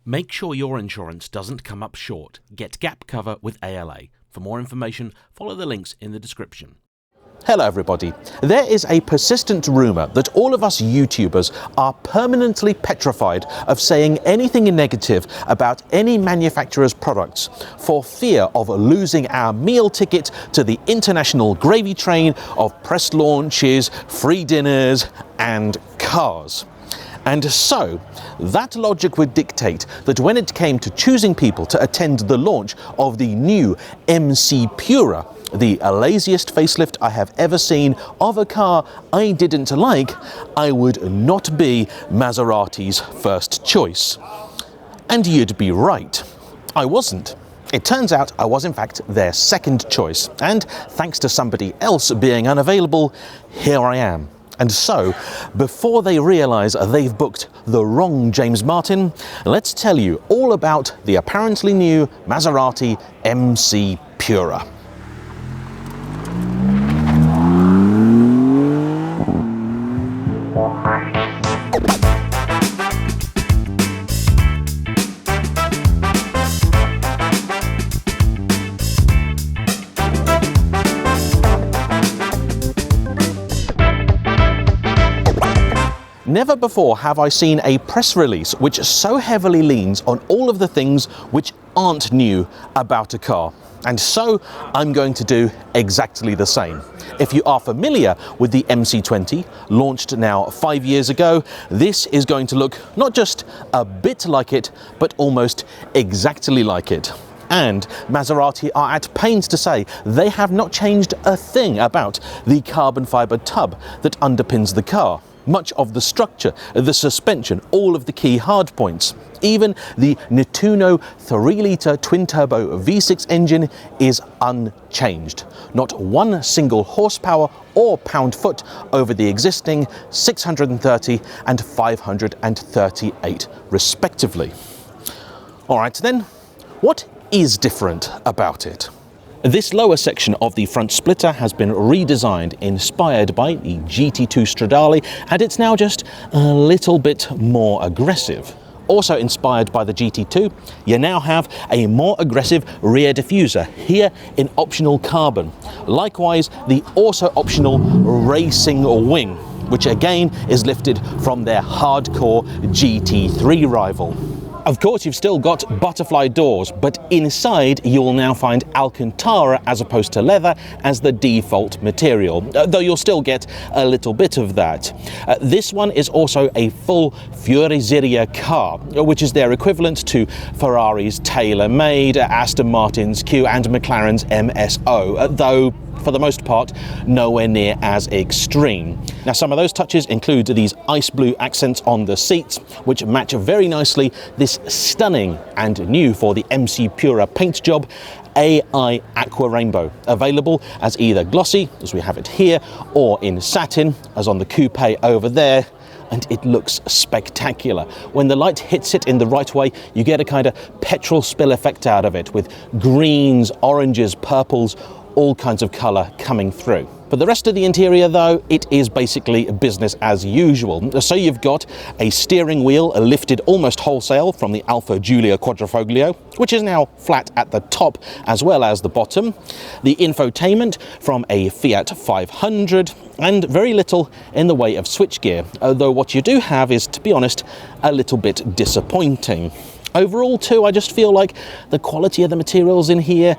Make sure your insurance doesn't come up short. Get gap cover with ALA. For more information, follow the links in the description. Hello everybody. There is a persistent rumour that all of us YouTubers are permanently petrified of saying anything negative about any manufacturer's products for fear of losing our meal ticket to the international gravy train of press launches, free dinners and cars. And so, that logic would dictate that when it came to choosing people to attend the launch of the new MCPURA, the laziest facelift I have ever seen of a car I didn't like, I would not be Maserati's first choice. And you'd be right. I wasn't. It turns out I was in fact their second choice, and thanks to somebody else being unavailable, here I am. And so, before they realise they've booked the wrong James Martin, let's tell you all about the apparently new Maserati MCPURA. Never before have I seen a press release which so heavily leans on all of the things which aren't new about a car. And so I'm going to do exactly the same. If you are familiar with the MC20, launched now 5 years ago, this is going to look not just a bit like it, but almost exactly like it. And Maserati are at pains to say they have not changed a thing about the carbon fibre tub that underpins the car. Much of the structure, the suspension, all of the key hard points. Even the Nettuno 3-litre twin-turbo V6 engine is unchanged. Not one single horsepower or pound-foot over the existing 630 and 538 respectively. Alright then, what is different about it? This lower section of the front splitter has been redesigned, inspired by the GT2 Stradale, and it's now just a little bit more aggressive. Also inspired by the GT2, you now have a more aggressive rear diffuser, here in optional carbon. Likewise, the also optional racing wing, which again is lifted from their hardcore GT3 rival. Of course, you've still got butterfly doors, but inside you'll now find Alcantara as opposed to leather as the default material, though you'll still get a little bit of that. This one is also a full Fuoriseria car, which is their equivalent to Ferrari's tailor-made, Aston Martin's Q and McLaren's MSO, though for the most part, nowhere near as extreme. Now, some of those touches include these ice blue accents on the seats, which match very nicely this stunning and new for the MCPURA paint job, AI Aqua Rainbow, available as either glossy, as we have it here, or in satin, as on the coupe over there. And it looks spectacular. When the light hits it in the right way, you get a kind of petrol spill effect out of it, with greens, oranges, purples, all kinds of colour coming through. For the rest of the interior though, it is basically business as usual. So you've got a steering wheel lifted almost wholesale from the Alfa Giulia Quadrifoglio, which is now flat at the top as well as the bottom. The infotainment from a Fiat 500, and very little in the way of switchgear, although what you do have is, to be honest, a little bit disappointing. Overall too, I just feel like the quality of the materials in here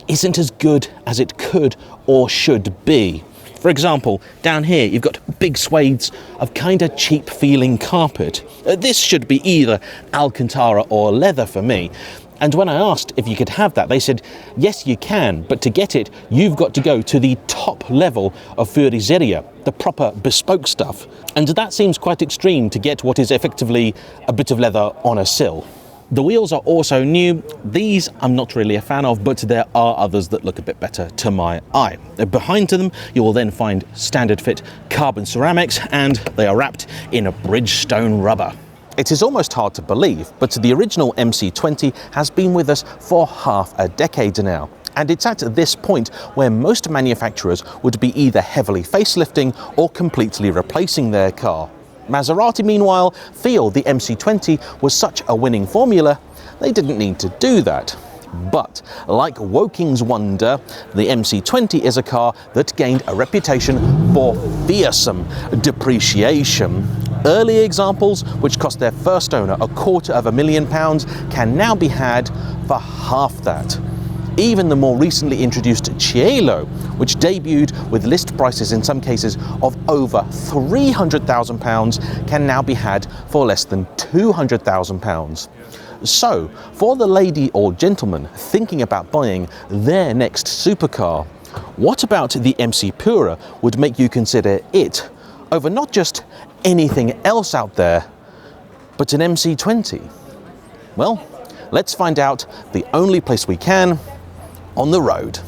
isn't as good as it could or should be. For example, down here you've got big swathes of kind of cheap feeling carpet. This should be either Alcantara or leather for me. And when I asked if you could have that, they said, yes, you can, but to get it, you've got to go to the top level of Fuoriseria, the proper bespoke stuff. And that seems quite extreme to get what is effectively a bit of leather on a sill. The wheels are also new. These I'm not really a fan of, but there are others that look a bit better to my eye. Behind to them, you will then find standard fit carbon ceramics, and they are wrapped in a Bridgestone rubber. It is almost hard to believe, but the original MC20 has been with us for half a decade now. And it's at this point where most manufacturers would be either heavily facelifting or completely replacing their car. Maserati, meanwhile, feel the MC20 was such a winning formula, they didn't need to do that. But, like Woking's wonder, the MC20 is a car that gained a reputation for fearsome depreciation. Early examples, which cost their first owner £250,000, can now be had for half that. Even the more recently introduced JayEmm, which debuted with list prices in some cases of over £300,000, can now be had for less than £200,000. So, for the lady or gentleman thinking about buying their next supercar, what about the MCPURA would make you consider it over not just anything else out there, but an MC20? Well, let's find out the only place we can, on the road.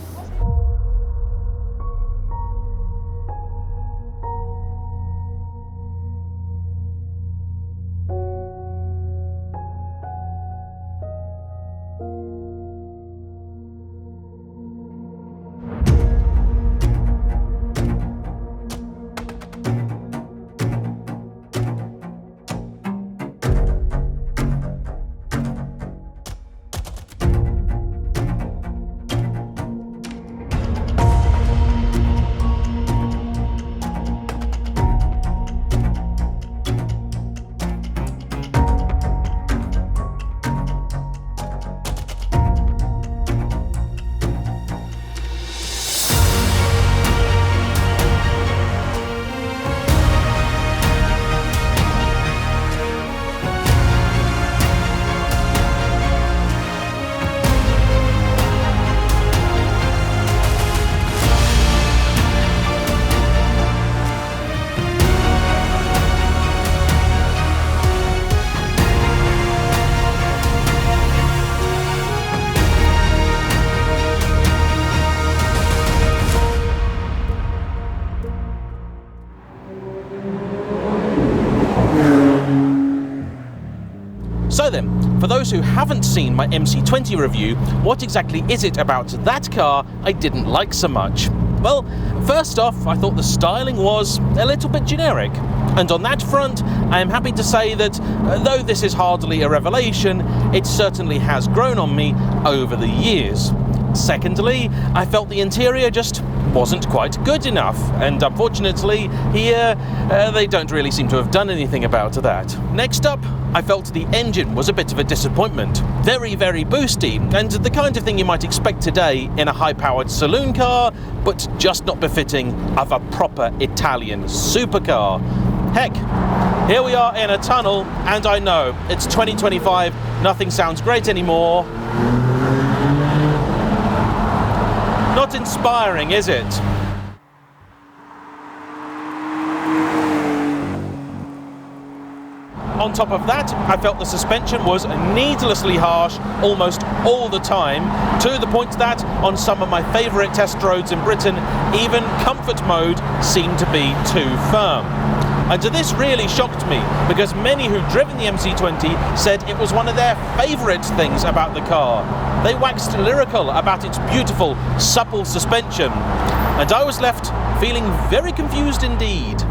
So then, for those who haven't seen my MC20 review, what exactly is it about that car I didn't like so much? Well, first off, I thought the styling was a little bit generic. And on that front, I am happy to say that, though this is hardly a revelation, it certainly has grown on me over the years. Secondly, I felt the interior just wasn't quite good enough, and unfortunately here they don't really seem to have done anything about that. Next up, I felt the engine was a bit of a disappointment. Very, very boosty, and the kind of thing you might expect today in a high-powered saloon car, but just not befitting of a proper Italian supercar. Heck, here we are in a tunnel, and I know, it's 2025, nothing sounds great anymore. Not inspiring, is it? On top of that, I felt the suspension was needlessly harsh almost all the time, to the point that on some of my favourite test roads in Britain, even comfort mode seemed to be too firm. And this really shocked me, because many who'd driven the MC20 said it was one of their favourite things about the car. They waxed lyrical about its beautiful, supple suspension, and I was left feeling very confused indeed.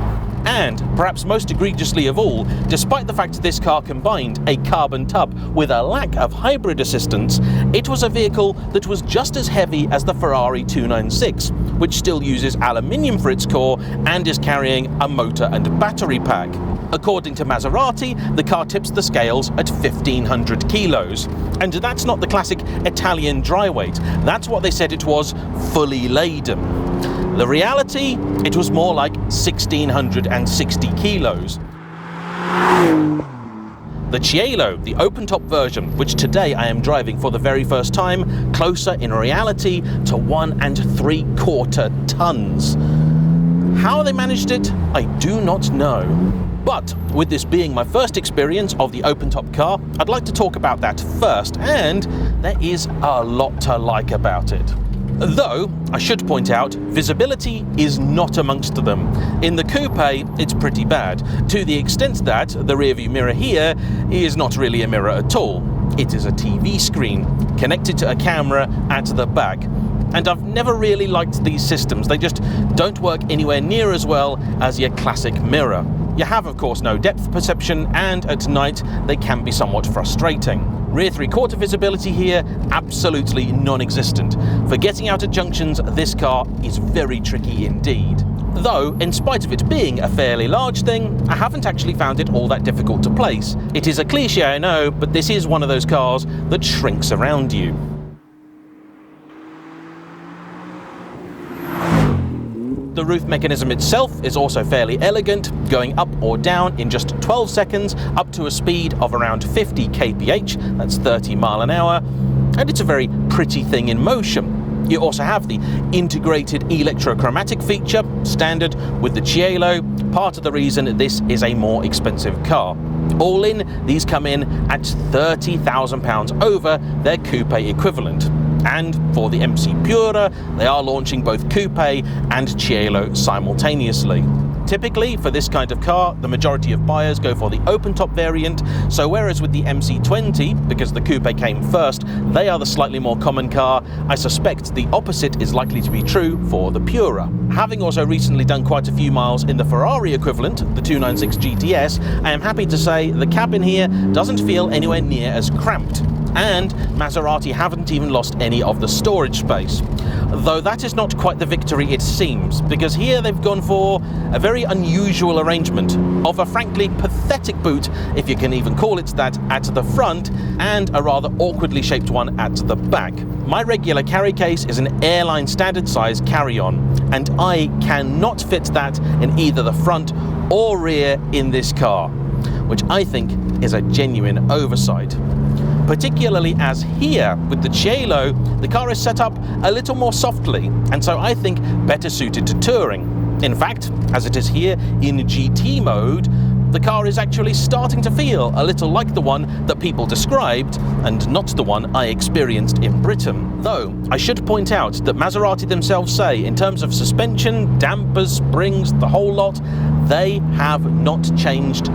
And, perhaps most egregiously of all, despite the fact this car combined a carbon tub with a lack of hybrid assistance, it was a vehicle that was just as heavy as the Ferrari 296, which still uses aluminium for its core and is carrying a motor and battery pack. According to Maserati, the car tips the scales at 1,500 kilos. And that's not the classic Italian dry weight, that's what they said it was fully laden. The reality, it was more like 1,660 kilos. The JayEmm, the open-top version, which today I am driving for the very first time, closer in reality to 1 3/4 tons. How they managed it, I do not know. But with this being my first experience of the open-top car, I'd like to talk about that first, and there is a lot to like about it. Though, I should point out, visibility is not amongst them. In the coupe, it's pretty bad, to the extent that the rearview mirror here is not really a mirror at all. It is a TV screen, connected to a camera at the back. And I've never really liked these systems, they just don't work anywhere near as well as your classic mirror. You have, of course, no depth perception, and at night they can be somewhat frustrating. Rear three-quarter visibility here, absolutely non-existent. For getting out at junctions, this car is very tricky indeed. Though, in spite of it being a fairly large thing, I haven't actually found it all that difficult to place. It is a cliche, I know, but this is one of those cars that shrinks around you. The roof mechanism itself is also fairly elegant, going up or down in just 12 seconds, up to a speed of around 50 kph, that's 30 mile an hour, and it's a very pretty thing in motion. You also have the integrated electrochromatic feature, standard with the Cielo, part of the reason this is a more expensive car. All in, these come in at £30,000 over their coupe equivalent. And for the MCPURA, they are launching both coupe and Cielo simultaneously. Typically, for this kind of car, the majority of buyers go for the open-top variant, so whereas with the MC20, because the coupe came first, they are the slightly more common car, I suspect the opposite is likely to be true for the Pura. Having also recently done quite a few miles in the Ferrari equivalent, the 296 GTS, I am happy to say the cabin here doesn't feel anywhere near as cramped. And Maserati haven't even lost any of the storage space. Though that is not quite the victory it seems, because here they've gone for a very unusual arrangement of a frankly pathetic boot, if you can even call it that, at the front, and a rather awkwardly shaped one at the back. My regular carry case is an airline standard size carry-on, and I cannot fit that in either the front or rear in this car, which I think is a genuine oversight. Particularly as here, with the Cielo, the car is set up a little more softly, and so I think better suited to touring. In fact, as it is here in GT mode, the car is actually starting to feel a little like the one that people described, and not the one I experienced in Britain. Though, I should point out that Maserati themselves say, in terms of suspension, dampers, springs, the whole lot, they have not changed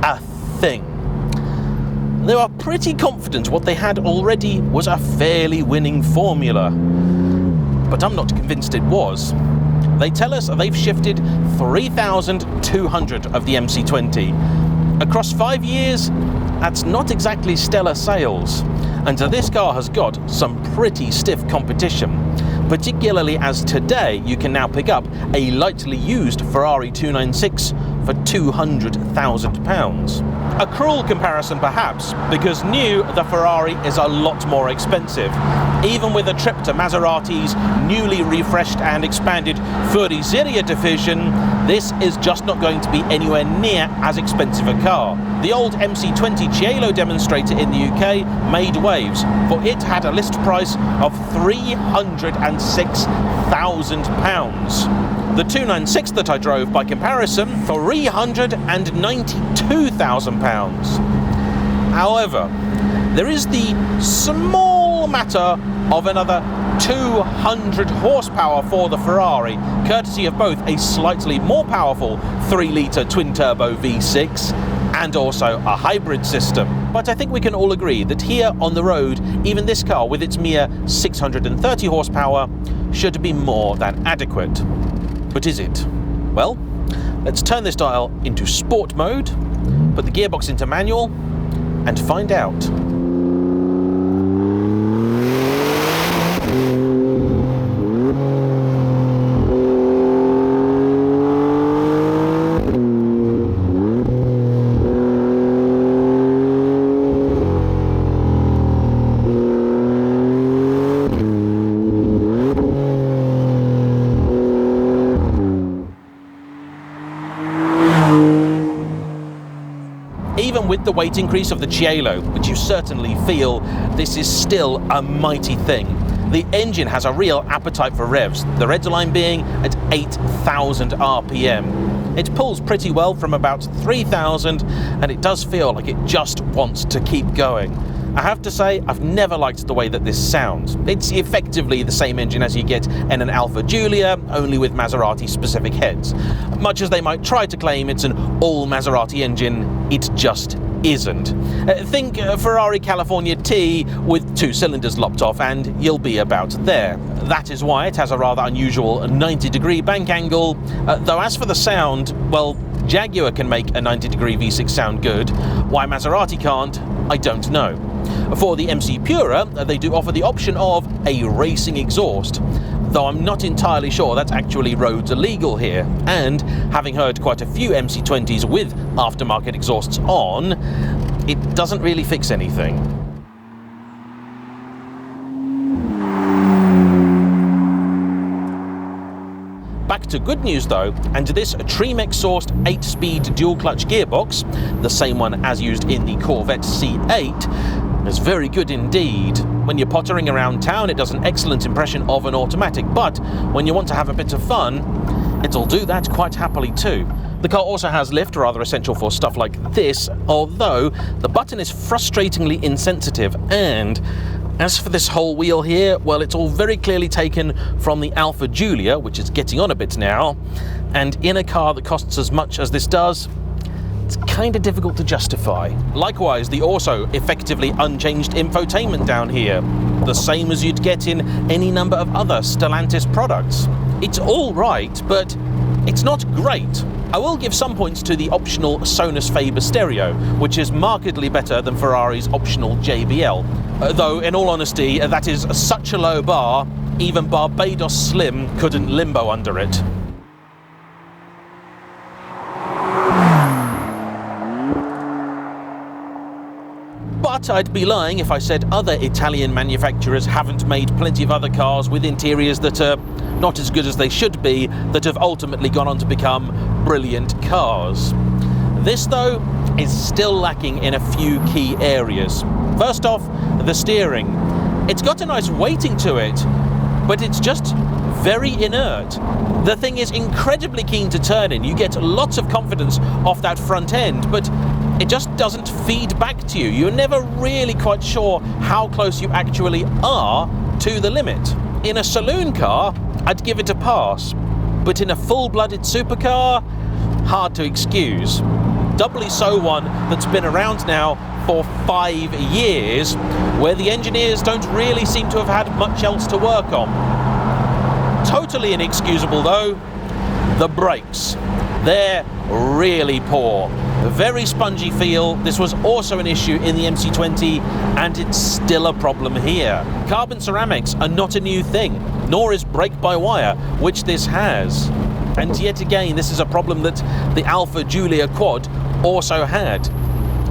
a thing. They were pretty confident what they had already was a fairly winning formula. But I'm not convinced it was. They tell us they've shifted 3,200 of the MC20. Across 5 years, that's not exactly stellar sales. And this car has got some pretty stiff competition, particularly as today you can now pick up a lightly used Ferrari 296 for £200,000. A cruel comparison perhaps, because new, the Ferrari is a lot more expensive. Even with a trip to Maserati's newly refreshed and expanded Fuoriserie division, this is just not going to be anywhere near as expensive a car. The old MC20 Cielo demonstrator in the UK made waves, for it had a list price of £306,000. The 296 that I drove by comparison, £392,000. However, there is the small matter of another 200 horsepower for the Ferrari, courtesy of both a slightly more powerful 3-litre twin-turbo V6 and also a hybrid system. But I think we can all agree that here on the road, even this car with its mere 630 horsepower should be more than adequate. But is it? Well, let's turn this dial into sport mode, put the gearbox into manual, and find out. Even with the weight increase of the Cielo, which you certainly feel, this is still a mighty thing. The engine has a real appetite for revs, the red line being at 8,000 RPM. It pulls pretty well from about 3,000, and it does feel like it just wants to keep going. I have to say, I've never liked the way that this sounds. It's effectively the same engine as you get in an Alfa Giulia, only with Maserati-specific heads. Much as they might try to claim it's an all-Maserati engine, it just isn't. Think Ferrari California T with 2 cylinders lopped off and you'll be about there. That is why it has a rather unusual 90-degree bank angle, though as for the sound, well, Jaguar can make a 90-degree V6 sound good. Why Maserati can't, I don't know. For the MCPURA, they do offer the option of a racing exhaust, though I'm not entirely sure that's actually roads illegal here, and having heard quite a few MC20s with aftermarket exhausts on, it doesn't really fix anything. Back to good news though, and this Tremec-sourced 8-speed dual-clutch gearbox, the same one as used in the Corvette C8, is very good indeed. When you're pottering around town, it does an excellent impression of an automatic, but when you want to have a bit of fun, it'll do that quite happily too. The car also has lift, rather essential for stuff like this, although the button is frustratingly insensitive, and as for this whole wheel here, well, it's all very clearly taken from the Alfa Giulia, which is getting on a bit now, and in a car that costs as much as this does, it's kind of difficult to justify. Likewise, the also effectively unchanged infotainment down here, the same as you'd get in any number of other Stellantis products. It's all right, but it's not great. I will give some points to the optional Sonus Faber stereo, which is markedly better than Ferrari's optional JBL. Though, in all honesty, that is such a low bar, even Barbados Slim couldn't limbo under it. But I'd be lying if I said other Italian manufacturers haven't made plenty of other cars with interiors that are not as good as they should be, that have ultimately gone on to become brilliant cars. This, though, is still lacking in a few key areas. First off, the steering. It's got a nice weighting to it, but it's just very inert. The thing is incredibly keen to turn in. You get lots of confidence off that front end, but it just doesn't feed back to you. You're never really quite sure how close you actually are to the limit. In a saloon car, I'd give it a pass, but in a full-blooded supercar, hard to excuse. Doubly so one that's been around now for 5 years, where the engineers don't really seem to have had much else to work on. Totally inexcusable though, the brakes. They're really poor. A very spongy feel. This was also an issue in the MC20, and it's still a problem here. Carbon ceramics are not a new thing, nor is brake-by-wire, which this has. And yet again, this is a problem that the Alfa Giulia Quad also had.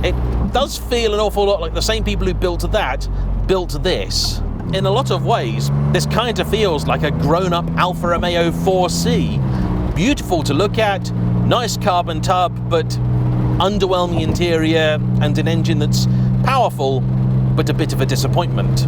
It does feel an awful lot like the same people who built that built this. In a lot of ways, this kind of feels like a grown-up Alfa Romeo 4C. Beautiful to look at, nice carbon tub, but underwhelming interior, and an engine that's powerful, but a bit of a disappointment.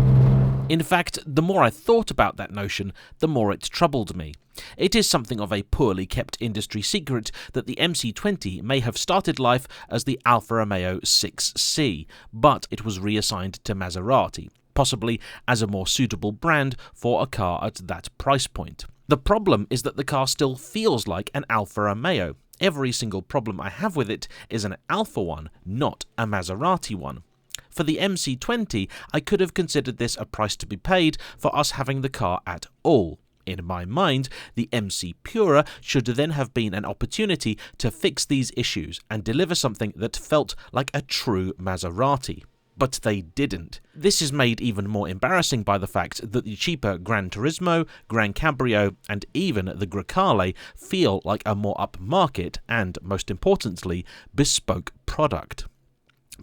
In fact, the more I thought about that notion, the more it troubled me. It is something of a poorly kept industry secret that the MC20 may have started life as the Alfa Romeo 6C, but it was reassigned to Maserati, possibly as a more suitable brand for a car at that price point. The problem is that the car still feels like an Alfa Romeo. Every single problem I have with it is an Alfa one, not a Maserati one. For the MC20, I could have considered this a price to be paid for us having the car at all. In my mind, the MCPURA should then have been an opportunity to fix these issues and deliver something that felt like a true Maserati. But they didn't. This is made even more embarrassing by the fact that the cheaper Gran Turismo, Gran Cabrio, and even the Grecale feel like a more upmarket and, most importantly, bespoke product.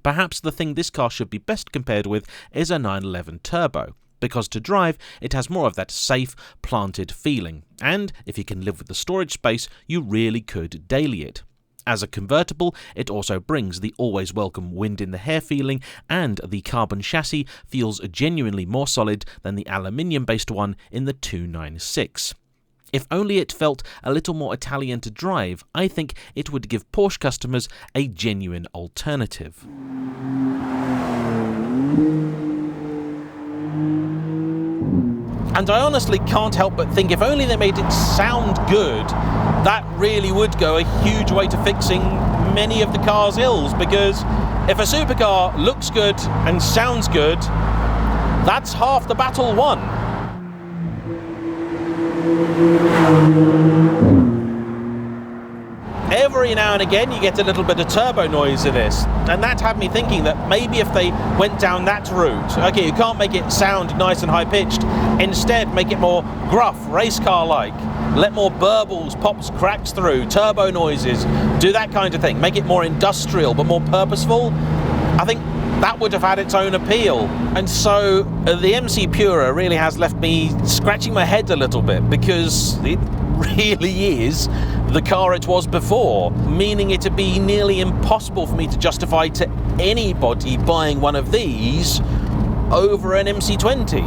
Perhaps the thing this car should be best compared with is a 911 Turbo, because to drive, it has more of that safe, planted feeling, and if you can live with the storage space, you really could daily it. As a convertible, it also brings the always welcome wind in the hair feeling, and the carbon chassis feels genuinely more solid than the aluminium-based one in the 296. If only it felt a little more Italian to drive, I think it would give Porsche customers a genuine alternative. And I honestly can't help but think if only they made it sound good, that really would go a huge way to fixing many of the car's ills, because if a supercar looks good and sounds good, that's half the battle won. every now and again you get a little bit of turbo noise in this, and that had me thinking that maybe if they went down that route, okay, you can't make it sound nice and high-pitched, instead make it more gruff, race car-like, let more burbles, pops, cracks through, turbo noises, do that kind of thing, make it more industrial but more purposeful. I think that would have had its own appeal. And so the MCPURA really has left me scratching my head a little bit, because it really is the car it was before, meaning it'd be nearly impossible for me to justify to anybody buying one of these over an MC20,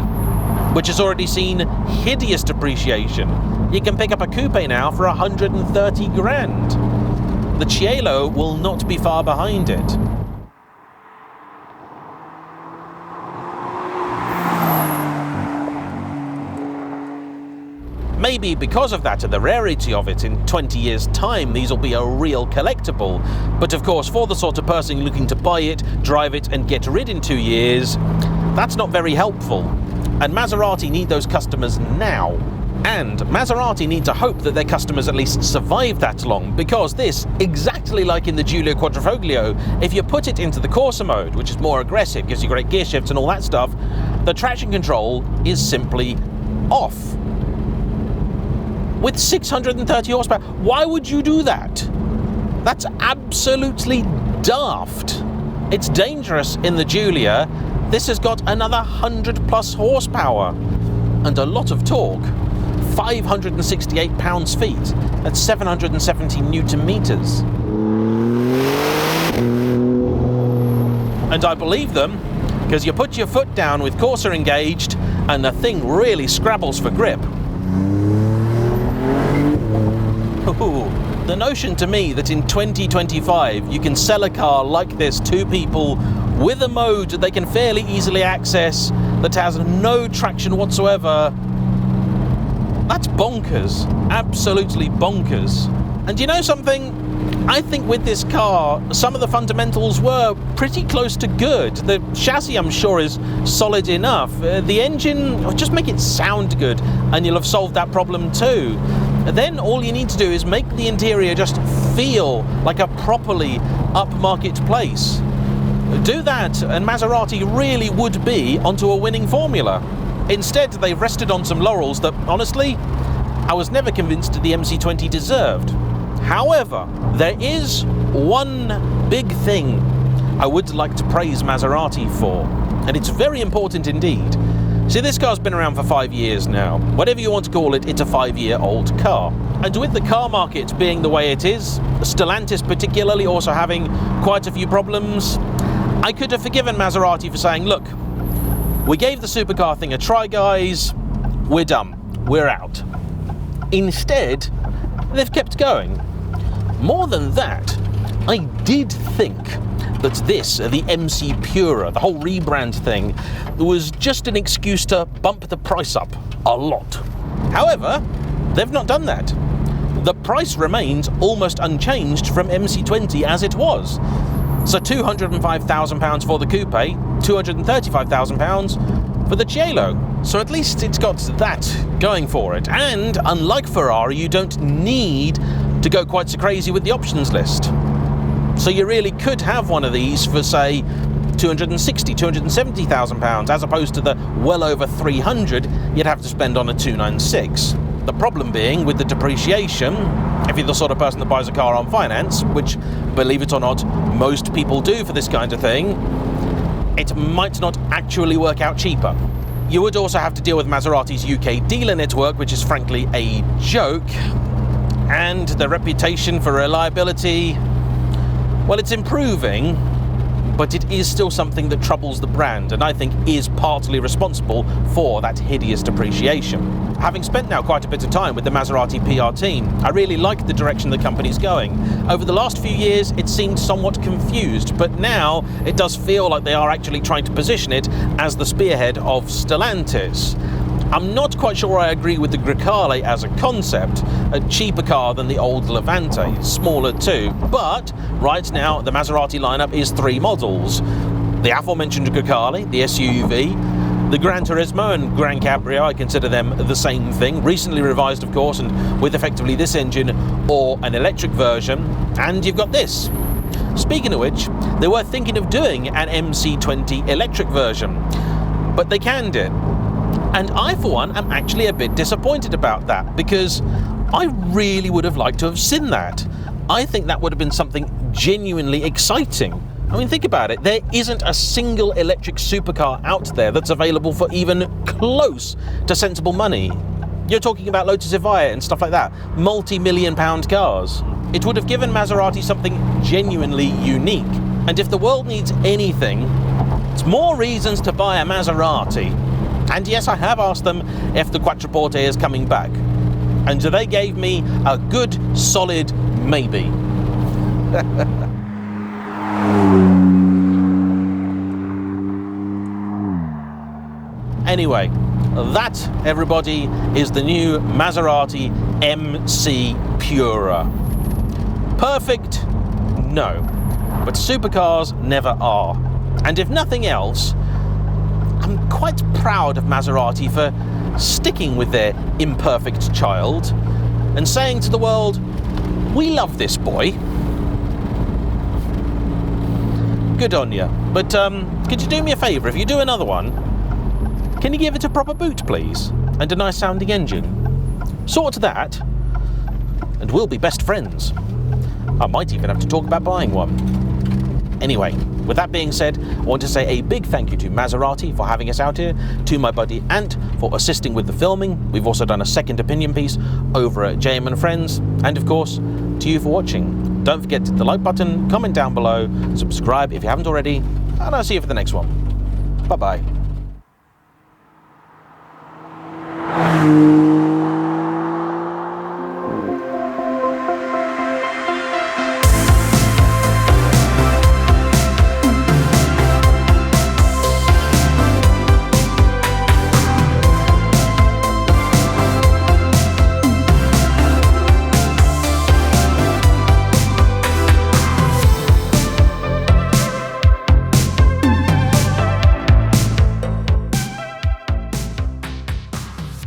which has already seen hideous depreciation. You can pick up a coupe now for 130 grand. The Cielo will not be far behind it. Maybe because of that and the rarity of it, in 20 years' time these will be a real collectible. But of course, for the sort of person looking to buy it, drive it and get rid in 2 years, that's not very helpful. And Maserati need those customers now. And Maserati need to hope that their customers at least survive that long, because this, exactly like in the Giulio Quadrifoglio, if you put it into the Corsa mode, which is more aggressive, gives you great gear shifts and all that stuff, the traction control is simply off. With 630 horsepower, why would you do that? That's absolutely daft. It's dangerous in the Giulia. This has got another 100 plus horsepower and a lot of torque. 568 pounds-feet, that's 770 newton meters. And I believe them, because you put your foot down with Corsa engaged and the thing really scrabbles for grip. Ooh, the notion to me that in 2025 you can sell a car like this to people with a mode that they can fairly easily access, that has no traction whatsoever, that's bonkers. Absolutely bonkers. And you know something? I think with this car, some of the fundamentals were pretty close to good. The chassis, I'm sure, is solid enough. The engine, just make it sound good, and you'll have solved that problem too. Then all you need to do is make the interior just feel like a properly upmarket place. Do that, and Maserati really would be onto a winning formula. Instead, they've rested on some laurels that, honestly, I was never convinced the MC20 deserved. However, there is one big thing I would like to praise Maserati for, and it's very important indeed. See, this car's been around for 5 years now. Whatever you want to call it, it's a 5-year-old car. And with the car market being the way it is, Stellantis particularly also having quite a few problems, I could have forgiven Maserati for saying, look, we gave the supercar thing a try, guys, we're done, we're out. Instead, they've kept going. More than that, I did think that this, the MCPURA, the whole rebrand thing, was just an excuse to bump the price up a lot. However, they've not done that. The price remains almost unchanged from MC20 as it was. So £205,000 for the coupe, £235,000 for the Cielo. So at least it's got that going for it. And unlike Ferrari, you don't need to go quite so crazy with the options list. So you really could have one of these for, say, £270,000, as opposed to the well over 300 you'd have to spend on a 296. The problem being with the depreciation, if you're the sort of person that buys a car on finance, which, believe it or not, most people do for this kind of thing, it might not actually work out cheaper. You would also have to deal with Maserati's UK dealer network, which is frankly a joke, and the reputation for reliability, well, it's improving, but it is still something that troubles the brand, and I think is partly responsible for that hideous depreciation. Having spent now quite a bit of time with the Maserati PR team, I really like the direction the company's going. Over the last few years, it seemed somewhat confused, but now it does feel like they are actually trying to position it as the spearhead of Stellantis. I'm not quite sure I agree with the Grecale as a concept, a cheaper car than the old Levante, smaller too, but right now the Maserati lineup is 3 models. The aforementioned Grecale, the SUV, The Gran Turismo and Gran Cabrio, I consider them the same thing, recently revised of course, and with effectively this engine or an electric version. And you've got this. Speaking of which, they were thinking of doing an MC20 electric version, but they canned it. And I, for one, am actually a bit disappointed about that, because I really would have liked to have seen that. I think that would have been something genuinely exciting. I mean, think about it. There isn't a single electric supercar out there that's available for even close to sensible money. You're talking about Lotus Evija and stuff like that, multi-million-pound cars. It would have given Maserati something genuinely unique. And if the world needs anything, it's more reasons to buy a Maserati. And yes, I have asked them if the Quattroporte is coming back. And they gave me a good, solid maybe. Anyway, that, everybody, is the new Maserati MCPURA. Perfect? No. But supercars never are. And if nothing else, I'm quite proud of Maserati for sticking with their imperfect child and saying to the world, we love this boy. Good on you. But could you do me a favour? If you do another one, can you give it a proper boot, please? And a nice sounding engine? Sort that, and we'll be best friends. I might even have to talk about buying one. Anyway, with that being said, I want to say a big thank you to Maserati for having us out here, to my buddy Ant for assisting with the filming. We've also done a second opinion piece over at JayEmm and Friends, and of course, to you for watching. Don't forget to hit the like button, comment down below, subscribe if you haven't already, and I'll see you for the next one. Bye-bye.